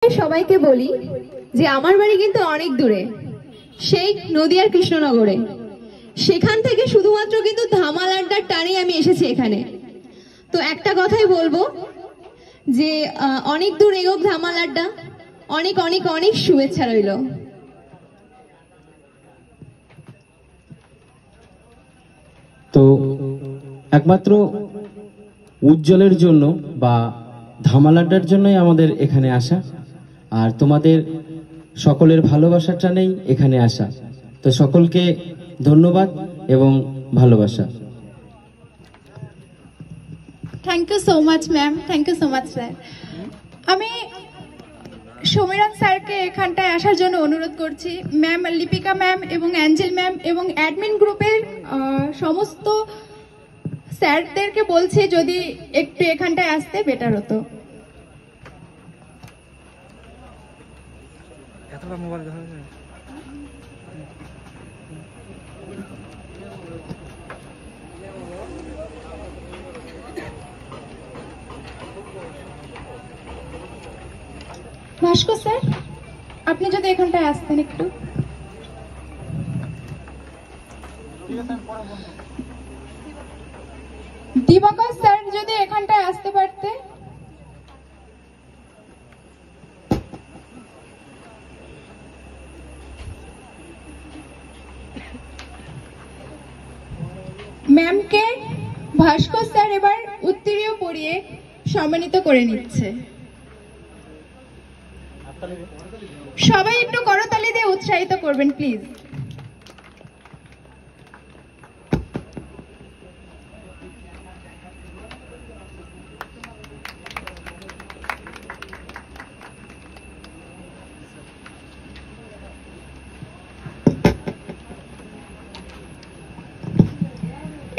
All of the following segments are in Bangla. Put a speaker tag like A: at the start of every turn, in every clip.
A: সবাইকে বলি যে আমার বাড়ি কিন্তু অনেক দূরে, সেই নদিয়ার কৃষ্ণনগরে। সেখান থেকে শুধুমাত্র কিন্তু ধামাল আড্ডার টানেই আমি এসেছি এখানে। তো একটা কথাই বলবো যে অনেক দূর এগোক ধামাল আড্ডা। অনেক অনেক অনেক শুভেচ্ছা রইল।
B: তো একমাত্র উজ্জ্বলের জন্য বা ধামাল আড্ডার জন্যই আমাদের এখানে আসা, আর তোমাদের সকলের ভালোবাসার টানেই এখানে আসা। তো সকলকে ধন্যবাদ এবং ভালোবাসা।
C: Thank you so much ma'am, thank you so much sir. আমি সমীরণ স্যারকে এখানটায় আসার জন্য অনুরোধ করছি। ম্যাম, লিপিকা ম্যাম এবং অ্যাঞ্জেল ম্যাম এবং অ্যাডমিন গ্রুপের সমস্ত স্যারদেরকে বলছি যদি একটু এখানটায় আসতে বেটার হতো। ভাস্কর স্যার, আপনি যদি এখানটায় আসতেন একটু। দিবাকর স্যার যদি এখানটায় আসতে পারতে। ম্যামকে ভাস্কর স্যার এবার উত্তরীয় পরিয়ে সম্মানিত করে নিচ্ছে। সবাই একটু করতালি দিয়ে উৎসাহিত করবেন প্লিজ।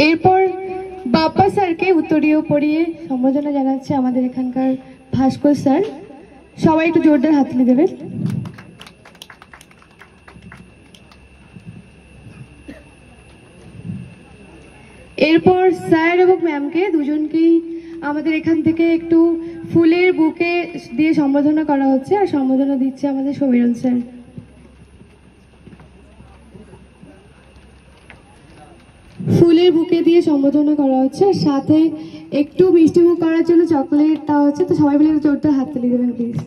C: এরপর বাপ্পা স্যারকে উত্তরীয় পরিয়ে সম্বোধনা জানাচ্ছে আমাদের এখানকার ভাস্কর স্যার। সবাই একটু জোরদার হাততালি দেবেন। এরপর স্যার এবং ম্যামকে দুজনকেই আমাদের এখান থেকে একটু ফুলের বুকে দিয়ে সম্বোধনা করা হচ্ছে, আর সম্বোধনা দিচ্ছে আমাদের সমীরণ স্যার। ফুলের বুকে দিয়ে সম্বোধনা করা হচ্ছে, আর সাথে একটু মিষ্টিমুখ করার জন্য চকলেট দেওয়া হচ্ছে। তো সবাই মিলে একটু জোরদার হাততালি দেবেন please.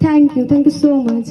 C: Thank you so much.